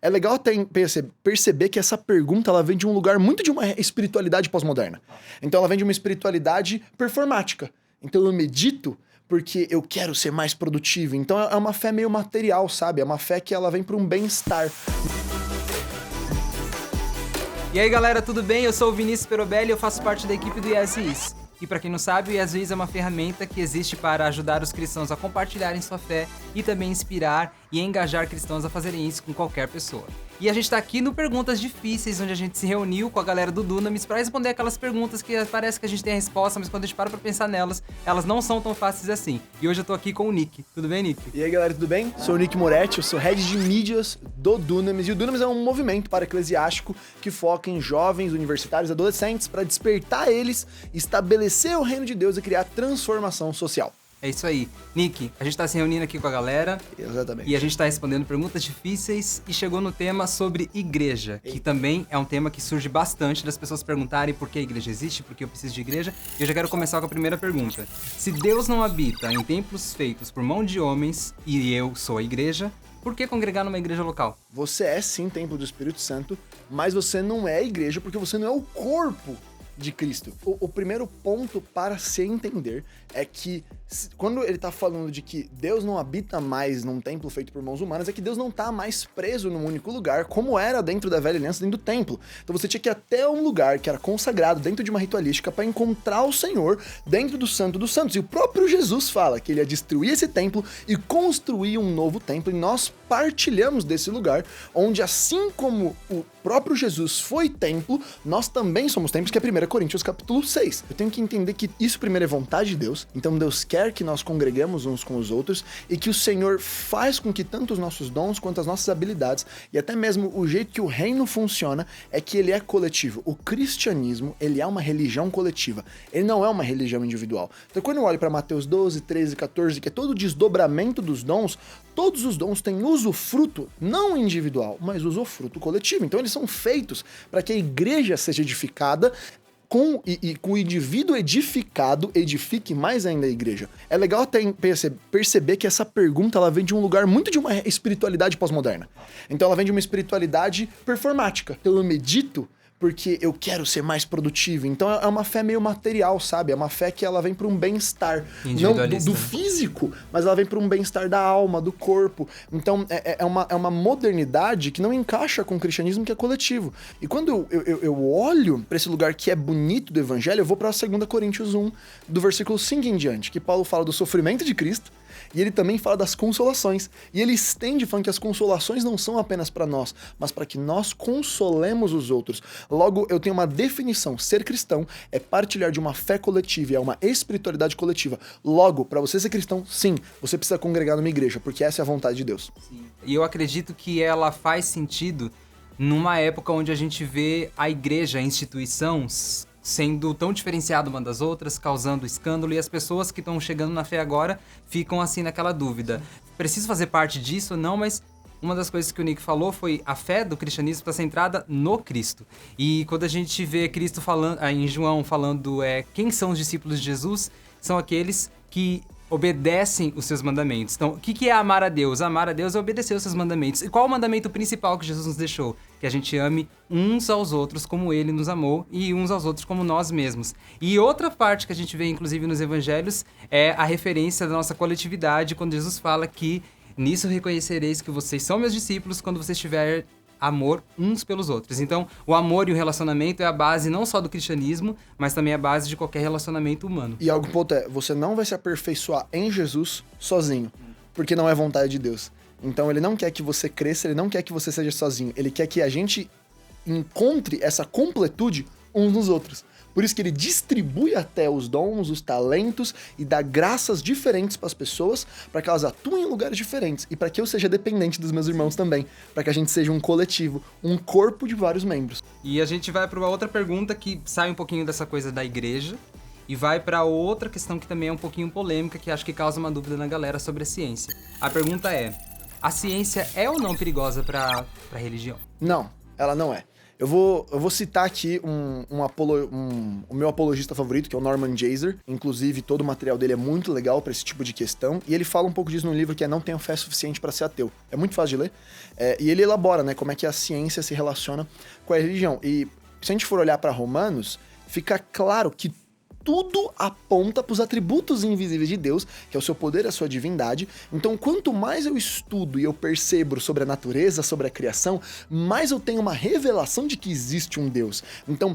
É legal até perceber que essa pergunta ela vem de um lugar muito de uma espiritualidade pós-moderna. Então ela vem de uma espiritualidade performática. Então eu medito porque eu quero ser mais produtivo. Então é uma fé meio material, sabe? É uma fé que ela vem para um bem-estar. E aí galera, tudo bem? Eu sou o Vinícius Perobelli e eu faço parte da equipe do Yes. E para quem não sabe, o Yes é uma ferramenta que existe para ajudar os cristãos a compartilharem sua fé e também inspirar e engajar cristãos a fazerem isso com qualquer pessoa. E a gente tá aqui no Perguntas Difíceis, onde a gente se reuniu com a galera do Dunamis para responder aquelas perguntas que parece que a gente tem a resposta, mas quando a gente para pra pensar nelas, elas não são tão fáceis assim. E hoje eu tô aqui com o Nick. Tudo bem, Nick? E aí, galera, tudo bem? Sou o Nick Moretti, eu sou Head de Mídias do Dunamis. E o Dunamis é um movimento para-eclesiástico que foca em jovens, universitários e adolescentes para despertar eles, estabelecer o reino de Deus e criar transformação social. É isso aí. Nick, a gente tá se reunindo aqui com a galera. Exatamente. E a gente tá respondendo perguntas difíceis e chegou no tema sobre igreja, que também é um tema que surge bastante das pessoas perguntarem por que a igreja existe, por que eu preciso de igreja. E eu já quero começar com a primeira pergunta. Se Deus não habita em templos feitos por mão de homens e eu sou a igreja, por que congregar numa igreja local? Você é sim templo do Espírito Santo, mas você não é igreja porque você não é o corpo de Cristo. O primeiro ponto para se entender é que quando ele tá falando de que Deus não habita mais num templo feito por mãos humanas, é que Deus não tá mais preso num único lugar, como era dentro da velha aliança, dentro do templo. Então você tinha que ir até um lugar que era consagrado dentro de uma ritualística para encontrar o Senhor dentro do Santo dos Santos. E o próprio Jesus fala que ele ia destruir esse templo e construir um novo templo, e nós partilhamos desse lugar, onde assim como o próprio Jesus foi templo, nós também somos templos, que é 1 Coríntios capítulo 6. Eu tenho que entender que isso primeiro é vontade de Deus, então Deus quer que nós congreguemos uns com os outros e que o Senhor faz com que tanto os nossos dons quanto as nossas habilidades e até mesmo o jeito que o reino funciona é que ele é coletivo. O cristianismo, ele é uma religião coletiva, ele não é uma religião individual. Então quando eu olho para Mateus 12, 13, 14, que é todo o desdobramento dos dons, todos os dons têm usufruto não individual, mas usufruto coletivo. Então eles são feitos para que a igreja seja edificada com o indivíduo edificado edifique mais ainda a igreja. É legal até perceber que essa pergunta ela vem de um lugar muito de uma espiritualidade pós-moderna. Então ela vem de uma espiritualidade performática. Então eu medito porque eu quero ser mais produtivo. Então é uma fé meio material, sabe? É uma fé que ela vem para um bem-estar. Não do físico, mas ela vem para um bem-estar da alma, do corpo. Então é uma modernidade que não encaixa com o cristianismo que é coletivo. E quando eu olho para esse lugar que é bonito do evangelho, eu vou para 2 Coríntios 1, do versículo 5 em diante, que Paulo fala do sofrimento de Cristo, e ele também fala das consolações. E ele estende falando que as consolações não são apenas para nós, mas para que nós consolemos os outros. Logo, eu tenho uma definição. Ser cristão é partilhar de uma fé coletiva, é uma espiritualidade coletiva. Logo, para você ser cristão, sim, você precisa congregar numa igreja, porque essa é a vontade de Deus. Sim. E eu acredito que ela faz sentido numa época onde a gente vê a igreja, a instituição, sendo tão diferenciada uma das outras, causando escândalo, e as pessoas que estão chegando na fé agora ficam assim naquela dúvida. Preciso fazer parte disso? Não, mas uma das coisas que o Nick falou foi a fé do cristianismo está centrada no Cristo. E quando a gente vê Cristo falando, em João falando quem são os discípulos de Jesus, são aqueles que obedecem os seus mandamentos. Então, o que é amar a Deus? Amar a Deus é obedecer os seus mandamentos. E qual é o mandamento principal que Jesus nos deixou? Que a gente ame uns aos outros como Ele nos amou e uns aos outros como nós mesmos. E outra parte que a gente vê, inclusive, nos evangelhos é a referência da nossa coletividade, quando Jesus fala que nisso reconhecereis que vocês são meus discípulos quando vocês tiverem amor uns pelos outros. Então, o amor e o relacionamento é a base não só do cristianismo, mas também a base de qualquer relacionamento humano. E algo ponto você não vai se aperfeiçoar em Jesus sozinho, porque não é vontade de Deus. Então ele não quer que você cresça, ele não quer que você seja sozinho, ele quer que a gente encontre essa completude uns nos outros. Por isso que ele distribui até os dons, os talentos e dá graças diferentes para as pessoas, para que elas atuem em lugares diferentes e para que eu seja dependente dos meus irmãos também, para que a gente seja um coletivo, um corpo de vários membros. E a gente vai para uma outra pergunta que sai um pouquinho dessa coisa da igreja e vai para outra questão que também é um pouquinho polêmica, que acho que causa uma dúvida na galera sobre a ciência. A pergunta é: a ciência é ou não perigosa para a religião? Não, ela não é. Eu vou citar aqui o meu apologista favorito, que é o Norman Geisler. Inclusive, todo o material dele é muito legal para esse tipo de questão. E ele fala um pouco disso no livro, que é Não Tenho Fé Suficiente para Ser Ateu. É muito fácil de ler. E ele elabora, né, como é que a ciência se relaciona com a religião. E se a gente for olhar para Romanos, fica claro que tudo aponta para os atributos invisíveis de Deus, que é o seu poder, a sua divindade. Então, quanto mais eu estudo e eu percebo sobre a natureza, sobre a criação, mais eu tenho uma revelação de que existe um Deus. Então,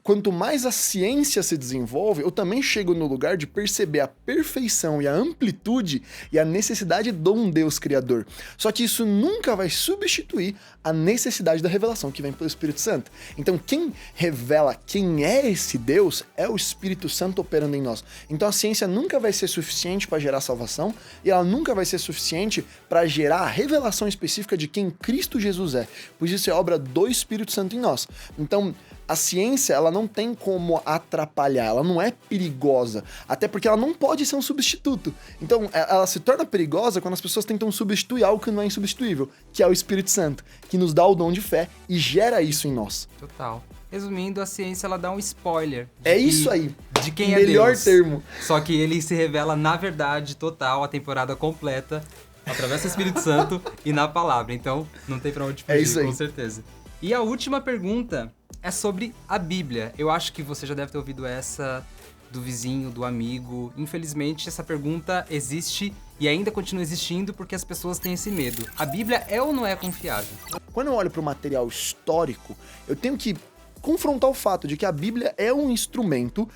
quanto mais a ciência se desenvolve, eu também chego no lugar de perceber a perfeição e a amplitude e a necessidade de um Deus criador. Só que isso nunca vai substituir a necessidade da revelação que vem pelo Espírito Santo. Então, quem revela quem é esse Deus é o Espírito Santo operando em nós. Então, a ciência nunca vai ser suficiente para gerar salvação e ela nunca vai ser suficiente para gerar a revelação específica de quem Cristo Jesus é, pois isso é obra do Espírito Santo em nós. Então, a ciência, ela não tem como atrapalhar, ela não é perigosa, até porque ela não pode ser um substituto. Então, ela se torna perigosa quando as pessoas tentam substituir algo que não é insubstituível, que é o Espírito Santo, que nos dá o dom de fé e gera isso em nós. Total. Resumindo, a ciência, ela dá um spoiler. Isso aí. De quem Melhor é Deus. termo. Só que ele se revela na verdade total, a temporada completa, através do Espírito Santo e na palavra. Então, não tem pra onde fugir, isso aí. Com certeza. E a última pergunta é sobre a Bíblia. Eu acho que você já deve ter ouvido essa do vizinho, do amigo. Infelizmente, essa pergunta existe e ainda continua existindo porque as pessoas têm esse medo. A Bíblia é ou não é confiável? Quando eu olho para o material histórico, eu tenho que confrontar o fato de que a Bíblia é um instrumento,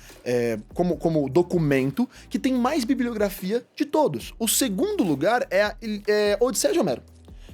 como documento, que tem mais bibliografia de todos. O segundo lugar é a Odisseia de Homero,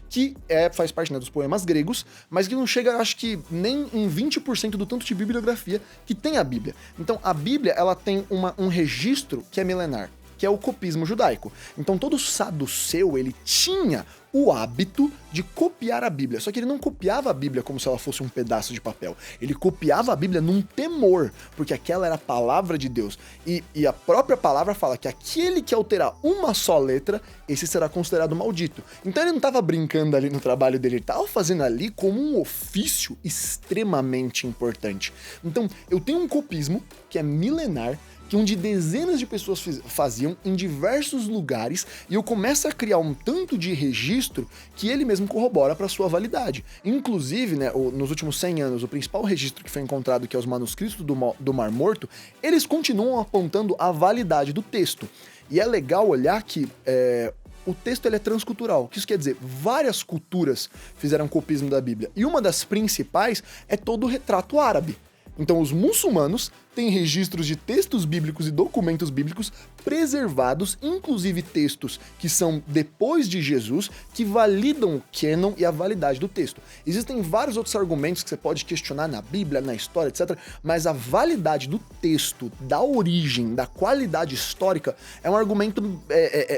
que faz parte, né, dos poemas gregos, mas que não chega, acho que, nem em 20% do tanto de bibliografia que tem a Bíblia. Então, a Bíblia, ela tem um registro que é milenar, que é o copismo judaico. Então, todo saduceu, ele tinha o hábito de copiar a Bíblia. Só que ele não copiava a Bíblia como se ela fosse um pedaço de papel. Ele copiava a Bíblia num temor, porque aquela era a palavra de Deus. E a própria palavra fala que aquele que alterar uma só letra, esse será considerado maldito. Então ele não estava brincando ali no trabalho dele, ele estava fazendo ali como um ofício extremamente importante. Então, eu tenho um copismo que é milenar, onde dezenas de pessoas faziam em diversos lugares, e eu começo a criar um tanto de registro que ele mesmo corrobora para sua validade. Inclusive, né, nos últimos 100 anos, o principal registro que foi encontrado, que é os manuscritos do Mar Morto, eles continuam apontando a validade do texto. E é legal olhar que o texto ele é transcultural. O que isso quer dizer? Várias culturas fizeram copismo da Bíblia, e uma das principais é todo o retrato árabe. Então, os muçulmanos têm registros de textos bíblicos e documentos bíblicos preservados, inclusive textos que são depois de Jesus, que validam o cânon e a validade do texto. Existem vários outros argumentos que você pode questionar na Bíblia, na história, etc., mas a validade do texto, da origem, da qualidade histórica, é um argumento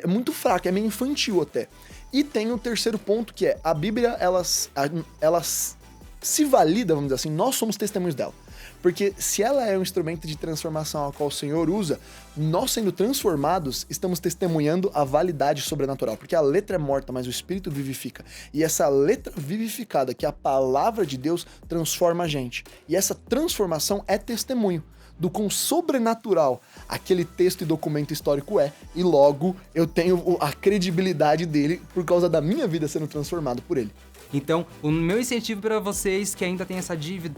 muito fraco, é meio infantil até. E tem o terceiro ponto, que é a Bíblia, ela se valida, vamos dizer assim, nós somos testemunhos dela. Porque se ela é um instrumento de transformação ao qual o Senhor usa, nós sendo transformados, estamos testemunhando a validade sobrenatural. Porque a letra é morta, mas o Espírito vivifica. E essa letra vivificada, que é a palavra de Deus, transforma a gente. E essa transformação é testemunho do quão sobrenatural aquele texto e documento histórico é. E logo, eu tenho a credibilidade dele por causa da minha vida sendo transformado por ele. Então, o meu incentivo para vocês que ainda tem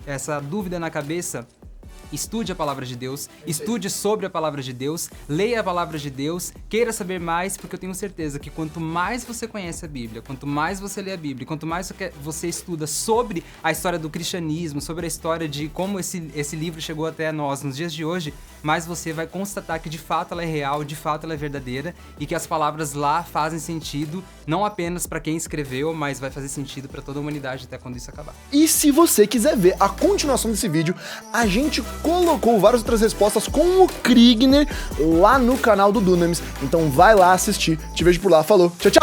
essa dúvida na cabeça, estude a palavra de Deus, estude sobre a palavra de Deus, leia a palavra de Deus, queira saber mais, porque eu tenho certeza que quanto mais você conhece a Bíblia, quanto mais você lê a Bíblia, quanto mais você estuda sobre a história do cristianismo, sobre a história de como esse livro chegou até nós nos dias de hoje, mais você vai constatar que de fato ela é real, de fato ela é verdadeira e que as palavras lá fazem sentido, não apenas para quem escreveu, mas vai fazer sentido para toda a humanidade até quando isso acabar. E se você quiser ver a continuação desse vídeo, a gente colocou várias outras respostas com o Kriegner lá no canal do Dunamis. Então vai lá assistir. Te vejo por lá. Falou. Tchau, tchau!